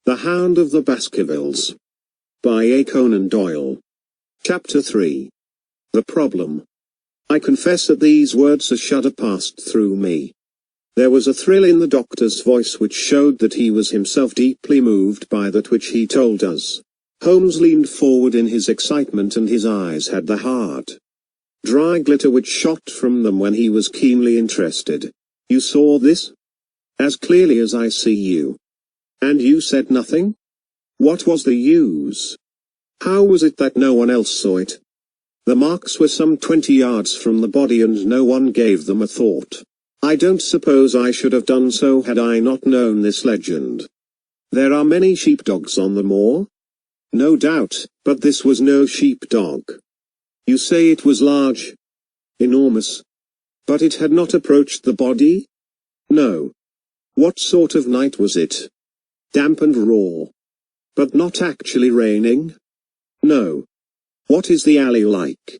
The Hound of the Baskervilles. By A. Conan Doyle. Chapter 3. The Problem. I confess at these words a shudder passed through me. There was a thrill in the doctor's voice which showed that he was himself deeply moved by that which he told us. Holmes leaned forward in his excitement, and his eyes had the hard, dry glitter which shot from them when he was keenly interested. You saw this? As clearly as I see you. And you said nothing? What was the use? How was it that no one else saw it? The marks were some 20 yards from the body, and no one gave them a thought. I don't suppose I should have done so had I not known this legend. There are many sheepdogs on the moor? No doubt, but this was no sheepdog. You say it was large? Enormous. But it had not approached the body? No. What sort of night was it? Damp and raw. But not actually raining? No. What is the alley like?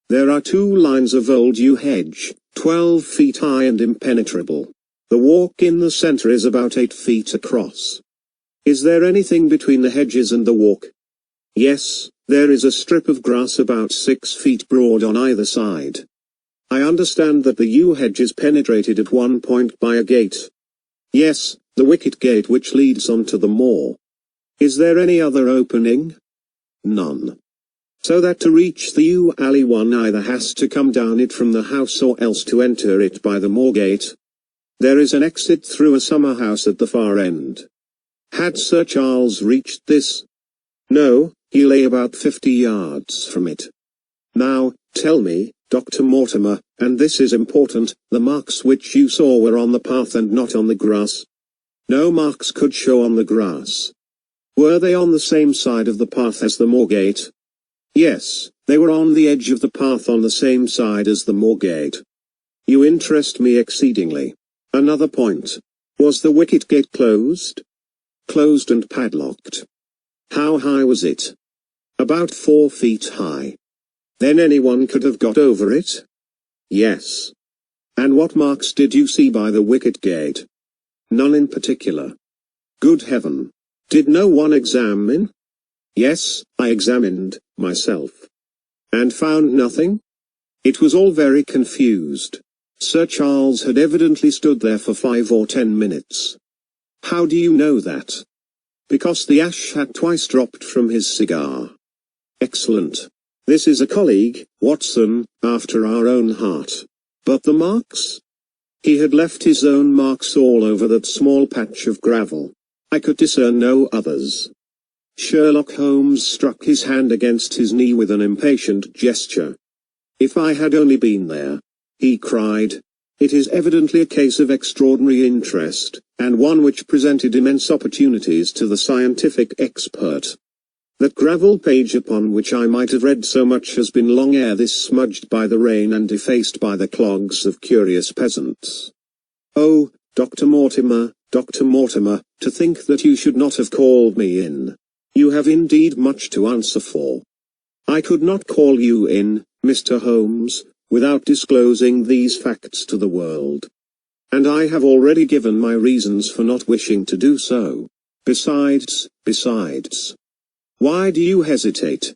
There are 2 lines of old yew hedge, 12 feet high and impenetrable. The walk in the center is about 8 feet across. Is there anything between the hedges and the walk? Yes, there is a strip of grass about 6 feet broad on either side. I understand that the yew hedge is penetrated at one point by a gate. Yes, the wicket gate which leads onto the moor. Is there any other opening? None. So that to reach the yew alley one either has to come down it from the house or else to enter it by the moor gate. There is an exit through a summer house at the far end. Had Sir Charles reached this? No, he lay about 50 yards from it. Now, tell me, Dr. Mortimer, and this is important, the marks which you saw were on the path and not on the grass? No marks could show on the grass. Were they on the same side of the path as the moor gate? Yes, they were on the edge of the path on the same side as the moor gate. You interest me exceedingly. Another point. Was the wicket gate closed? Closed and padlocked. How high was it? About 4 feet high. Then anyone could have got over it? Yes. And what marks did you see by the wicket gate? None in particular. Good heaven. Did no one examine? Yes, I examined, myself. And found nothing? It was all very confused. Sir Charles had evidently stood there for 5 or 10 minutes. How do you know that? Because the ash had twice dropped from his cigar. Excellent. This is a colleague, Watson, after our own heart. But the marks? He had left his own marks all over that small patch of gravel. I could discern no others. Sherlock Holmes struck his hand against his knee with an impatient gesture. If I had only been there, he cried. It is evidently a case of extraordinary interest, and one which presented immense opportunities to the scientific expert. That gravel page upon which I might have read so much has been long ere this smudged by the rain and defaced by the clogs of curious peasants. Oh, Dr. Mortimer, to think that you should not have called me in. You have indeed much to answer for. I could not call you in, Mr. Holmes, without disclosing these facts to the world. And I have already given my reasons for not wishing to do so. Besides. Why do you hesitate?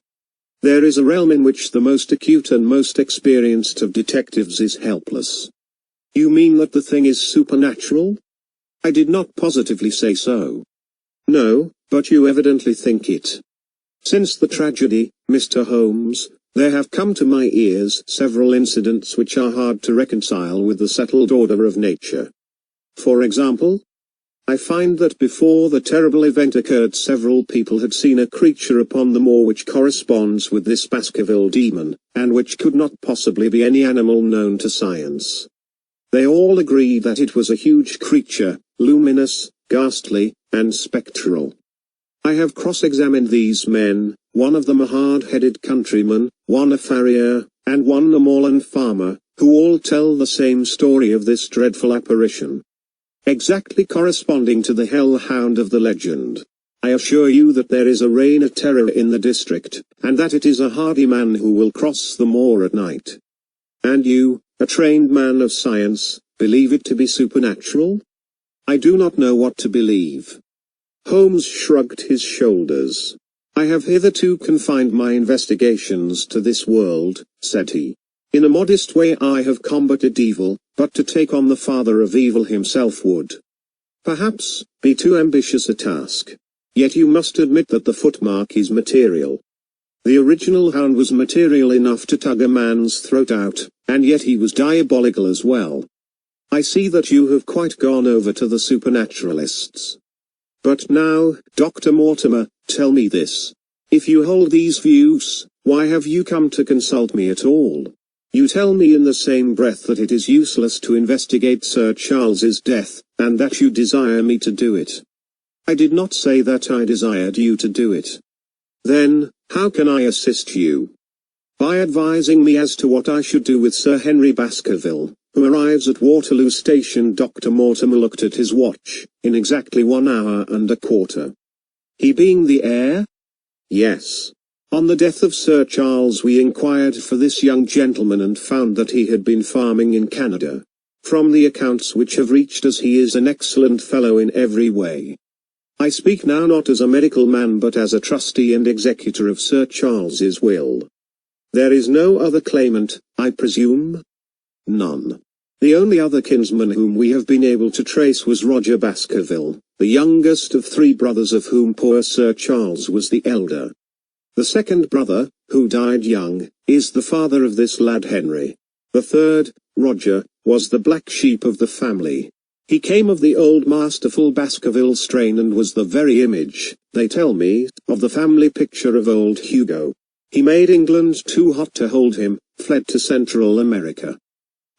There is a realm in which the most acute and most experienced of detectives is helpless. You mean that the thing is supernatural? I did not positively say so. No, but you evidently think it. Since the tragedy, Mr. Holmes, there have come to my ears several incidents which are hard to reconcile with the settled order of nature. For example, I find that before the terrible event occurred several people had seen a creature upon the moor which corresponds with this Baskerville demon, and which could not possibly be any animal known to science. They all agreed that it was a huge creature, luminous, ghastly, and spectral. I have cross-examined these men, one of them a hard-headed countryman, one a farrier, and one a moorland farmer, who all tell the same story of this dreadful apparition. Exactly corresponding to the hell-hound of the legend. I assure you that there is a reign of terror in the district, and that it is a hardy man who will cross the moor at night. And you, a trained man of science, believe it to be supernatural? I do not know what to believe. Holmes shrugged his shoulders. I have hitherto confined my investigations to this world, said he. In a modest way I have combated evil, but to take on the father of evil himself would perhaps be too ambitious a task. Yet you must admit that the footmark is material. The original Hound was material enough to tug a man's throat out, and yet he was diabolical as well. I see that you have quite gone over to the supernaturalists. But now, Dr. Mortimer, tell me this. If you hold these views, why have you come to consult me at all? You tell me in the same breath that it is useless to investigate Sir Charles's death, and that you desire me to do it. I did not say that I desired you to do it. Then, how can I assist you? By advising me as to what I should do with Sir Henry Baskerville, who arrives at Waterloo Station. Dr. Mortimer looked at his watch. In exactly 1 hour and a quarter. He being the heir? Yes. On the death of Sir Charles we inquired for this young gentleman and found that he had been farming in Canada. From the accounts which have reached us he is an excellent fellow in every way. I speak now not as a medical man but as a trustee and executor of Sir Charles's will. There is no other claimant, I presume? None. The only other kinsman whom we have been able to trace was Roger Baskerville, the youngest of 3 brothers of whom poor Sir Charles was the elder. The second brother, who died young, is the father of this lad Henry. The third, Roger, was the black sheep of the family. He came of the old masterful Baskerville strain and was the very image, they tell me, of the family picture of old Hugo. He made England too hot to hold him, fled to Central America,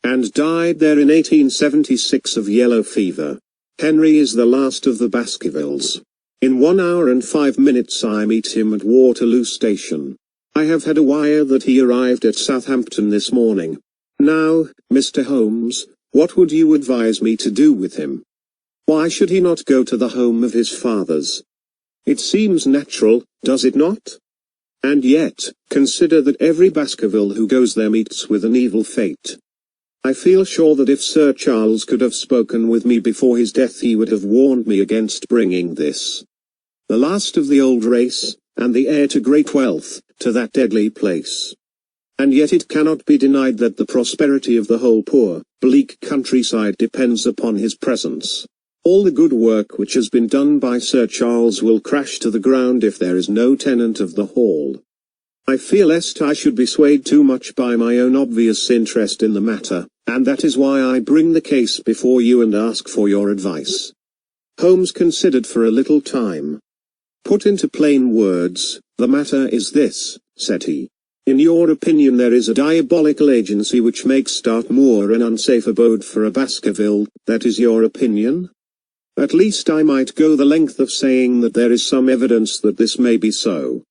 and died there in 1876 of yellow fever. Henry is the last of the Baskervilles. In 1 hour and 5 minutes I meet him at Waterloo Station. I have had a wire that he arrived at Southampton this morning. Now, Mr. Holmes, what would you advise me to do with him? Why should he not go to the home of his fathers? It seems natural, does it not? And yet, consider that every Baskerville who goes there meets with an evil fate. I feel sure that if Sir Charles could have spoken with me before his death he would have warned me against bringing this, the last of the old race, and the heir to great wealth, to that deadly place. And yet it cannot be denied that the prosperity of the whole poor, bleak countryside depends upon his presence. All the good work which has been done by Sir Charles will crash to the ground if there is no tenant of the hall. I fear lest I should be swayed too much by my own obvious interest in the matter, and that is why I bring the case before you and ask for your advice. Holmes considered for a little time. Put into plain words, the matter is this, said he. In your opinion there is a diabolical agency which makes Dartmoor an unsafe abode for a Baskerville, that is your opinion? At least I might go the length of saying that there is some evidence that this may be so.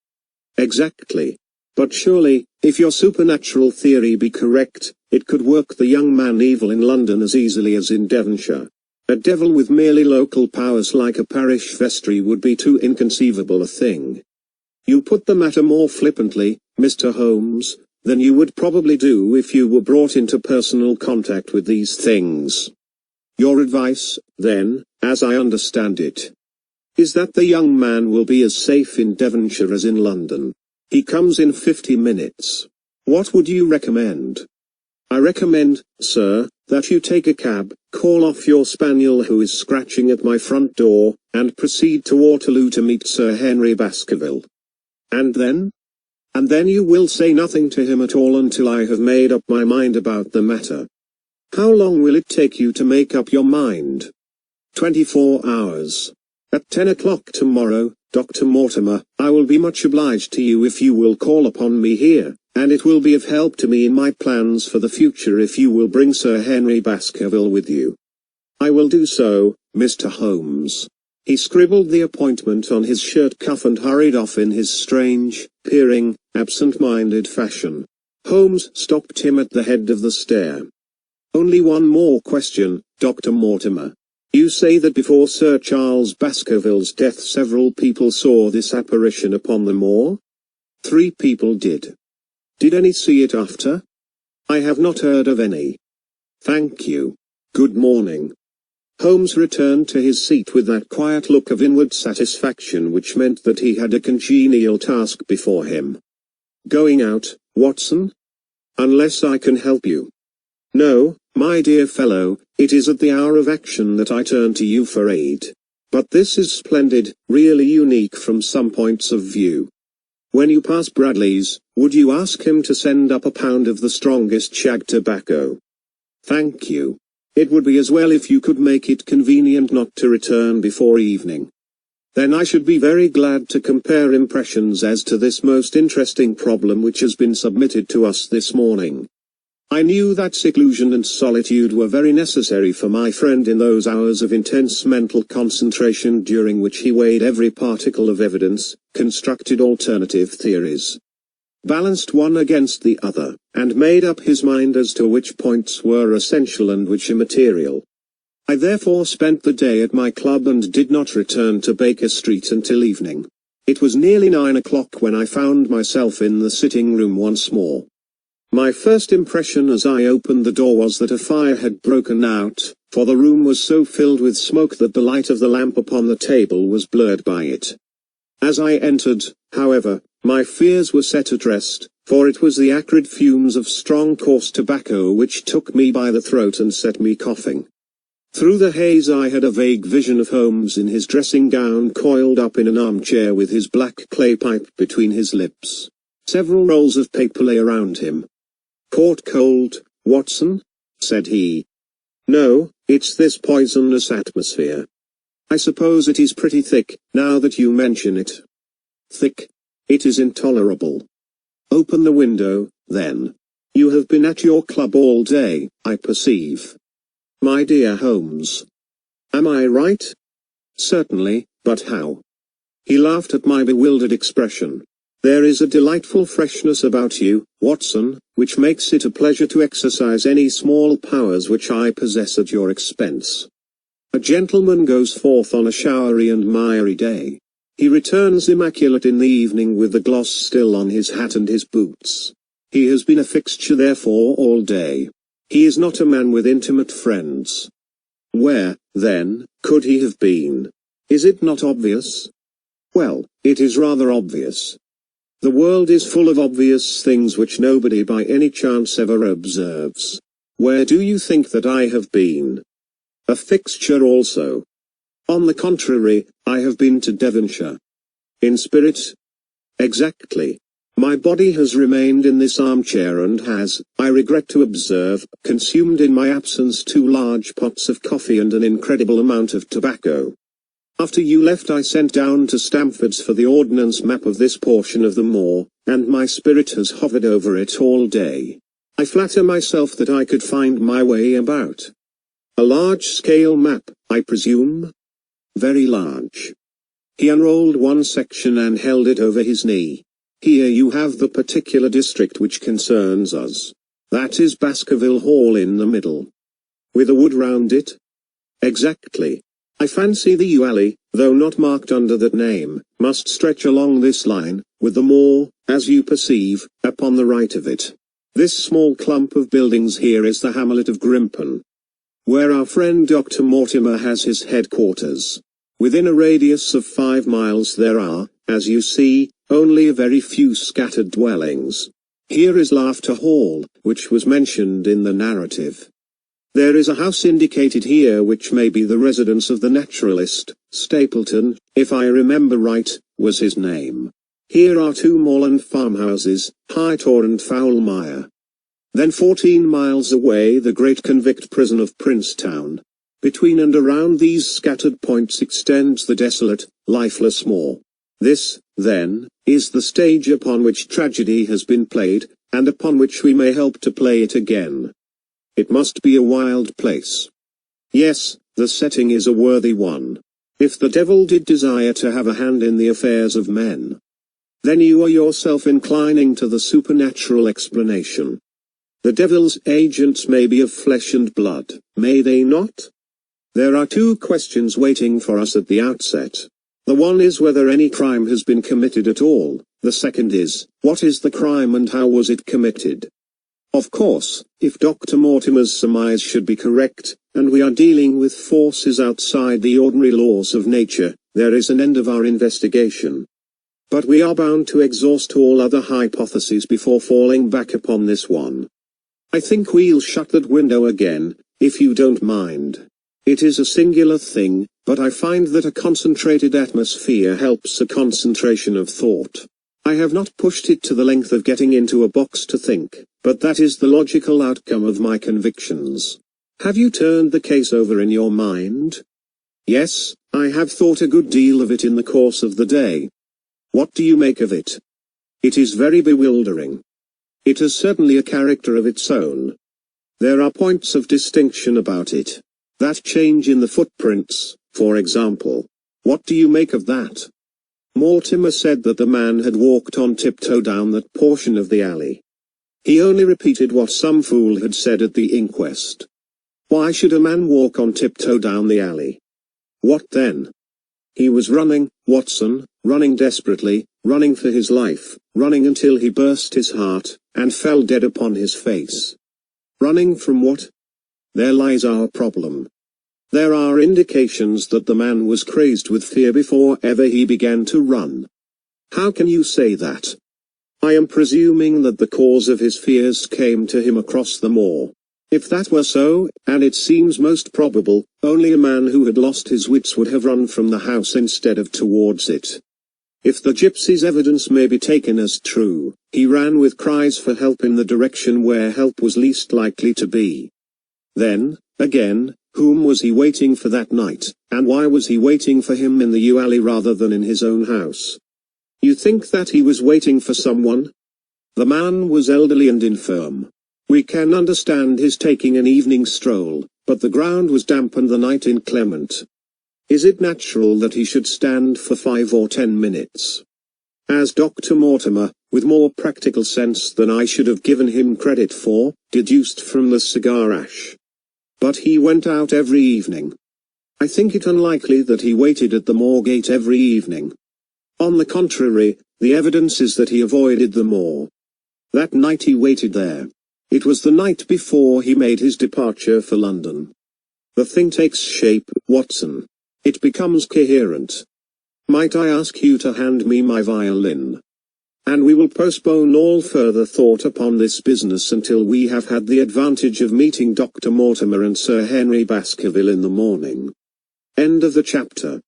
Exactly. But surely, if your supernatural theory be correct, it could work the young man evil in London as easily as in Devonshire. A devil with merely local powers like a parish vestry would be too inconceivable a thing. You put the matter more flippantly, Mr. Holmes, than you would probably do if you were brought into personal contact with these things. Your advice, then, as I understand it, is that the young man will be as safe in Devonshire as in London. He comes in 50 minutes. What would you recommend? I recommend, sir, that you take a cab, call off your spaniel who is scratching at my front door, and proceed to Waterloo to meet Sir Henry Baskerville. And then? And then you will say nothing to him at all until I have made up my mind about the matter. How long will it take you to make up your mind? 24 hours. At 10 o'clock tomorrow, Dr. Mortimer, I will be much obliged to you if you will call upon me here, and it will be of help to me in my plans for the future if you will bring Sir Henry Baskerville with you. I will do so, Mr. Holmes. He scribbled the appointment on his shirt cuff and hurried off in his strange, peering, absent-minded fashion. Holmes stopped him at the head of the stair. Only one more question, Dr. Mortimer. You say that before Sir Charles Baskerville's death several people saw this apparition upon the moor? 3 people did. Did any see it after? I have not heard of any. Thank you. Good morning. Holmes returned to his seat with that quiet look of inward satisfaction which meant that he had a congenial task before him. Going out, Watson? Unless I can help you. No, my dear fellow, it is at the hour of action that I turn to you for aid. But this is splendid, really unique from some points of view. When you pass Bradley's, would you ask him to send up a pound of the strongest shag tobacco? Thank you. It would be as well if you could make it convenient not to return before evening. Then I should be very glad to compare impressions as to this most interesting problem which has been submitted to us this morning. I knew that seclusion and solitude were very necessary for my friend in those hours of intense mental concentration during which he weighed every particle of evidence, constructed alternative theories, balanced one against the other, and made up his mind as to which points were essential and which immaterial. I therefore spent the day at my club and did not return to Baker Street until evening. It was nearly 9 o'clock when I found myself in the sitting room once more. My first impression as I opened the door was that a fire had broken out, for the room was so filled with smoke that the light of the lamp upon the table was blurred by it. As I entered, however, my fears were set at rest, for it was the acrid fumes of strong coarse tobacco which took me by the throat and set me coughing. Through the haze I had a vague vision of Holmes in his dressing gown coiled up in an armchair with his black clay pipe between his lips. Several rolls of paper lay around him. "Caught cold, Watson?" said he. "No, it's this poisonous atmosphere. I suppose it is pretty thick, now that you mention it." "Thick? It is intolerable." "Open the window, then. You have been at your club all day, I perceive." "My dear Holmes. Am I right?" "Certainly, but how?" He laughed at my bewildered expression. "There is a delightful freshness about you, Watson, which makes it a pleasure to exercise any small powers which I possess at your expense. A gentleman goes forth on a showery and miry day. He returns immaculate in the evening with the gloss still on his hat and his boots. He has been a fixture therefore all day. He is not a man with intimate friends. Where, then, could he have been? Is it not obvious? Well, it is rather obvious. The world is full of obvious things which nobody by any chance ever observes. Where do you think that I have been? A fixture also. On the contrary, I have been to Devonshire. In spirit? Exactly. My body has remained in this armchair and has, I regret to observe, consumed in my absence 2 large pots of coffee and an incredible amount of tobacco. After you left I sent down to Stamford's for the ordnance map of this portion of the moor, and my spirit has hovered over it all day. I flatter myself that I could find my way about. A large-scale map, I presume? Very large." He unrolled one section and held it over his knee. "Here you have the particular district which concerns us. That is Baskerville Hall in the middle. With a wood round it?" "Exactly. I fancy the yew alley, though not marked under that name, must stretch along this line, with the moor, as you perceive, upon the right of it. This small clump of buildings here is the hamlet of Grimpen, where our friend Dr. Mortimer has his headquarters. Within a radius of 5 miles there are, as you see, only a very few scattered dwellings. Here is Laughter Hall, which was mentioned in the narrative. There is a house indicated here which may be the residence of the naturalist, Stapleton, if I remember right, was his name. Here are 2 moorland farmhouses, Hightor and Foulmire. Then 14 miles away the great convict prison of Princetown. Between and around these scattered points extends the desolate, lifeless moor. This, then, is the stage upon which tragedy has been played, and upon which we may help to play it again. It must be a wild place. Yes, the setting is a worthy one. If the devil did desire to have a hand in the affairs of men, then you are yourself inclining to the supernatural explanation. The devil's agents may be of flesh and blood, may they not? There are 2 questions waiting for us at the outset. The one is whether any crime has been committed at all. The second is, what is the crime and how was it committed? Of course, if Dr. Mortimer's surmise should be correct, and we are dealing with forces outside the ordinary laws of nature, there is an end of our investigation. But we are bound to exhaust all other hypotheses before falling back upon this one. I think we'll shut that window again, if you don't mind. It is a singular thing, but I find that a concentrated atmosphere helps a concentration of thought. I have not pushed it to the length of getting into a box to think, but that is the logical outcome of my convictions. Have you turned the case over in your mind? Yes, I have thought a good deal of it in the course of the day. What do you make of it? It is very bewildering. It has certainly a character of its own. There are points of distinction about it. That change in the footprints, for example. What do you make of that? Mortimer said that the man had walked on tiptoe down that portion of the alley. He only repeated what some fool had said at the inquest. Why should a man walk on tiptoe down the alley? What then? He was running, Watson, running desperately, running for his life, running until he burst his heart, and fell dead upon his face. Running from what? There lies our problem. There are indications that the man was crazed with fear before ever he began to run. How can you say that? I am presuming that the cause of his fears came to him across the moor. If that were so, and it seems most probable, only a man who had lost his wits would have run from the house instead of towards it. If the gypsy's evidence may be taken as true, he ran with cries for help in the direction where help was least likely to be. Then, again, whom was he waiting for that night, and why was he waiting for him in the yew alley rather than in his own house? You think that he was waiting for someone? The man was elderly and infirm. We can understand his taking an evening stroll, but the ground was damp and the night inclement. Is it natural that he should stand for 5 or 10 minutes? As Dr. Mortimer, with more practical sense than I should have given him credit for, deduced from the cigar ash. But he went out every evening. I think it unlikely that he waited at the moor gate every evening. On the contrary, the evidence is that he avoided the moor. That night he waited there. It was the night before he made his departure for London. The thing takes shape, Watson. It becomes coherent. Might I ask you to hand me my violin? And we will postpone all further thought upon this business until we have had the advantage of meeting Dr. Mortimer and Sir Henry Baskerville in the morning. End of the chapter.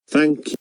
Thank you.